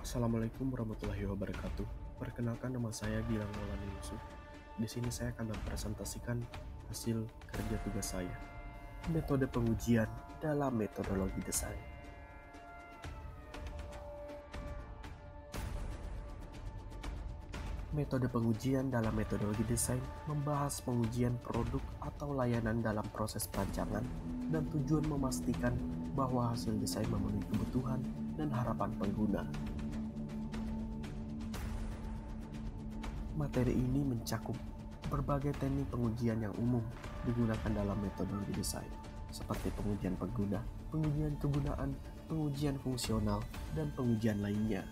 Assalamualaikum warahmatullahi wabarakatuh. Perkenalkan, nama saya Gilang Maulana Yusuf. Di sini saya akan mempresentasikan hasil kerja tugas saya. Metode pengujian dalam metodologi desain. Metode pengujian dalam metodologi desain membahas pengujian produk atau layanan dalam proses perancangan dan tujuan memastikan bahwa hasil desain memenuhi kebutuhan dan harapan pengguna. Materi ini mencakup berbagai teknik pengujian yang umum digunakan dalam metodologi desain, seperti pengujian pengguna, pengujian kegunaan, pengujian fungsional, dan pengujian lainnya.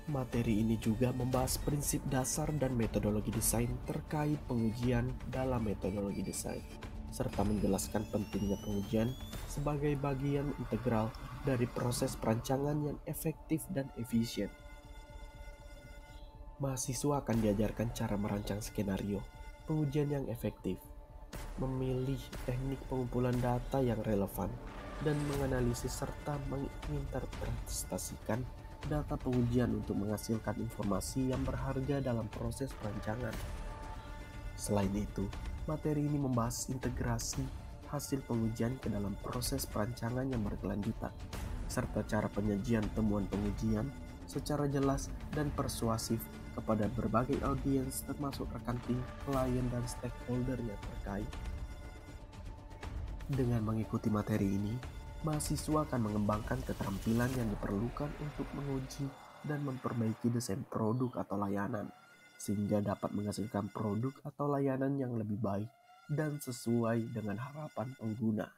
Materi ini juga membahas prinsip dasar dan metodologi desain terkait pengujian dalam metodologi desain, serta menjelaskan pentingnya pengujian sebagai bagian integral dari proses perancangan yang efektif dan efisien. Mahasiswa akan diajarkan cara merancang skenario pengujian yang efektif, memilih teknik pengumpulan data yang relevan, dan menganalisis serta menginterpretasikan data pengujian untuk menghasilkan informasi yang berharga dalam proses perancangan. Selain itu, materi ini membahas integrasi hasil pengujian ke dalam proses perancangan yang berkelanjutan, serta cara penyajian temuan pengujian secara jelas dan persuasif kepada berbagai audiens termasuk rekan tim, klien, dan stakeholder yang terkait. Dengan mengikuti materi ini, mahasiswa akan mengembangkan keterampilan yang diperlukan untuk menguji dan memperbaiki desain produk atau layanan, sehingga dapat menghasilkan produk atau layanan yang lebih baik dan sesuai dengan harapan pengguna.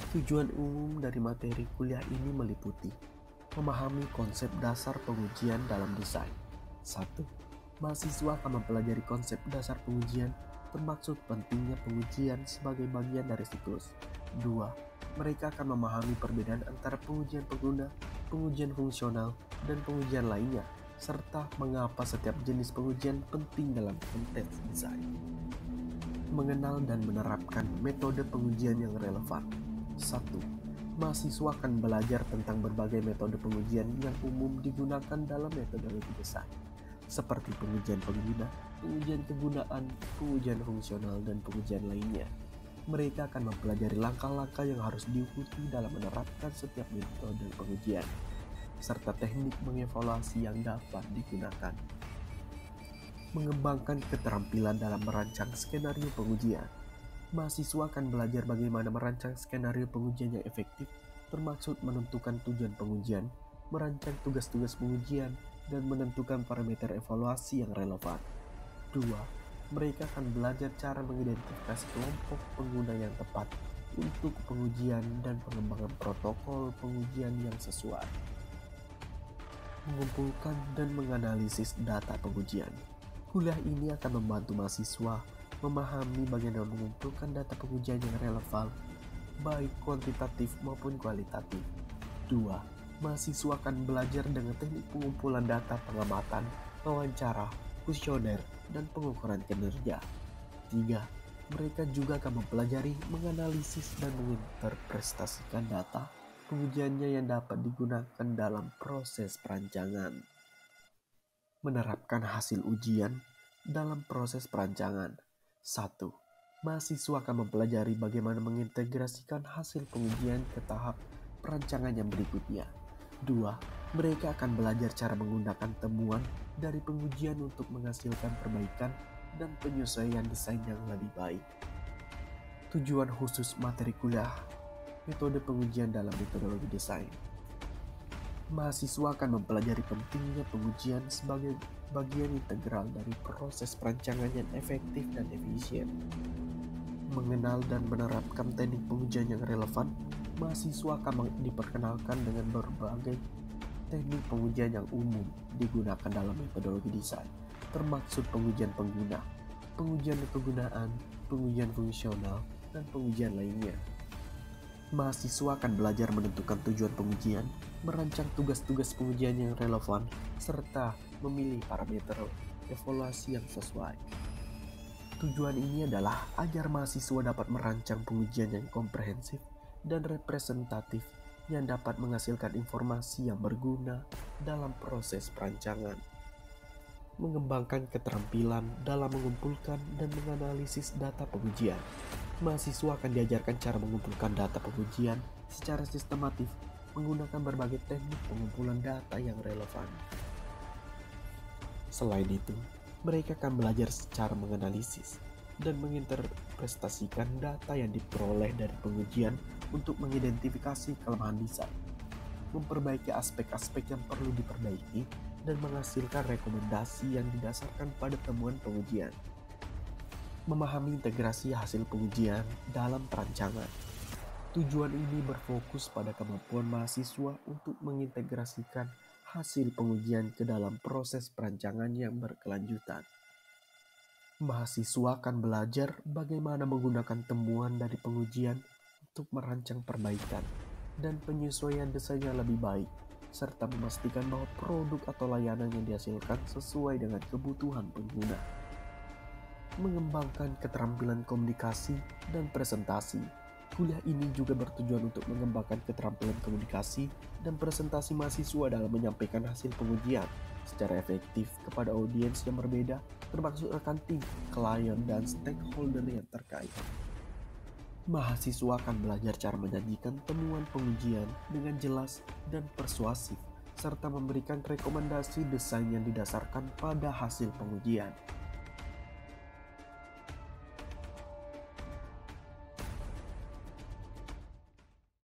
Tujuan umum dari materi kuliah ini meliputi memahami konsep dasar pengujian dalam desain. 1. Mahasiswa akan mempelajari konsep dasar pengujian, termaksud pentingnya pengujian sebagai bagian dari siklus. 2. Mereka akan memahami perbedaan antara pengujian pengguna, pengujian fungsional, dan pengujian lainnya, serta mengapa setiap jenis pengujian penting dalam konteks desain. Mengenal dan menerapkan metode pengujian yang relevan. 1. Mahasiswa akan belajar tentang berbagai metode pengujian yang umum digunakan dalam metodologi desain, seperti pengujian pengguna, pengujian kegunaan, pengujian fungsional, dan pengujian lainnya. Mereka akan mempelajari langkah-langkah yang harus diikuti dalam menerapkan setiap metode pengujian, serta teknik mengevaluasi yang dapat digunakan. Mengembangkan keterampilan dalam merancang skenario pengujian. Mahasiswa akan belajar bagaimana merancang skenario pengujian yang efektif, termaksud menentukan tujuan pengujian, merancang tugas-tugas pengujian, dan menentukan parameter evaluasi yang relevan. 2. Mereka akan belajar cara mengidentifikasi kelompok pengguna yang tepat untuk pengujian dan pengembangan protokol pengujian yang sesuai. Mengumpulkan dan menganalisis data pengujian. Kuliah ini akan membantu mahasiswa memahami bagaimana mengumpulkan data pengujian yang relevan, baik kuantitatif maupun kualitatif. 2. Mahasiswa akan belajar dengan teknik pengumpulan data pengamatan, wawancara, kuesioner, dan pengukuran kinerja. 3. Mereka juga akan mempelajari, menganalisis, dan menginterpretasikan data pengujiannya yang dapat digunakan dalam proses perancangan. Menerapkan hasil ujian dalam proses perancangan. 1. Mahasiswa akan mempelajari bagaimana mengintegrasikan hasil pengujian ke tahap perancangan yang berikutnya. 2. Mereka akan belajar cara menggunakan temuan dari pengujian untuk menghasilkan perbaikan dan penyesuaian desain yang lebih baik. Tujuan khusus materi kuliah, metode pengujian dalam metodologi desain. Mahasiswa akan mempelajari pentingnya pengujian sebagai bagian integral dari proses perancangan yang efektif dan efisien. Mengenal dan menerapkan teknik pengujian yang relevan, mahasiswa akan diperkenalkan dengan berbagai teknik pengujian yang umum digunakan dalam metodologi desain, termaksud pengujian pengguna, pengujian kegunaan, pengujian fungsional, dan pengujian lainnya. Mahasiswa akan belajar menentukan tujuan pengujian, merancang tugas-tugas pengujian yang relevan, serta memilih parameter evaluasi yang sesuai. Tujuan ini adalah agar mahasiswa dapat merancang pengujian yang komprehensif dan representatif yang dapat menghasilkan informasi yang berguna dalam proses perancangan. Mengembangkan keterampilan dalam mengumpulkan dan menganalisis data pengujian. Mahasiswa akan diajarkan cara mengumpulkan data pengujian secara sistematif menggunakan berbagai teknik pengumpulan data yang relevan. Selain itu, mereka akan belajar secara menganalisis dan menginterpretasikan data yang diperoleh dari pengujian untuk mengidentifikasi kelemahan desain, memperbaiki aspek-aspek yang perlu diperbaiki, dan menghasilkan rekomendasi yang didasarkan pada temuan pengujian. Memahami integrasi hasil pengujian dalam perancangan. Tujuan ini berfokus pada kemampuan mahasiswa untuk mengintegrasikan hasil pengujian ke dalam proses perancangan yang berkelanjutan. Mahasiswa akan belajar bagaimana menggunakan temuan dari pengujian untuk merancang perbaikan dan penyesuaian desain yang lebih baik, serta memastikan bahwa produk atau layanan yang dihasilkan sesuai dengan kebutuhan pengguna. Mengembangkan keterampilan komunikasi dan presentasi. Kuliah ini juga bertujuan untuk mengembangkan keterampilan komunikasi dan presentasi mahasiswa dalam menyampaikan hasil pengujian secara efektif kepada audiens yang berbeda, termasuk rekan tim, klien, dan stakeholder yang terkait. Mahasiswa akan belajar cara menyajikan temuan pengujian dengan jelas dan persuasif, serta memberikan rekomendasi desain yang didasarkan pada hasil pengujian.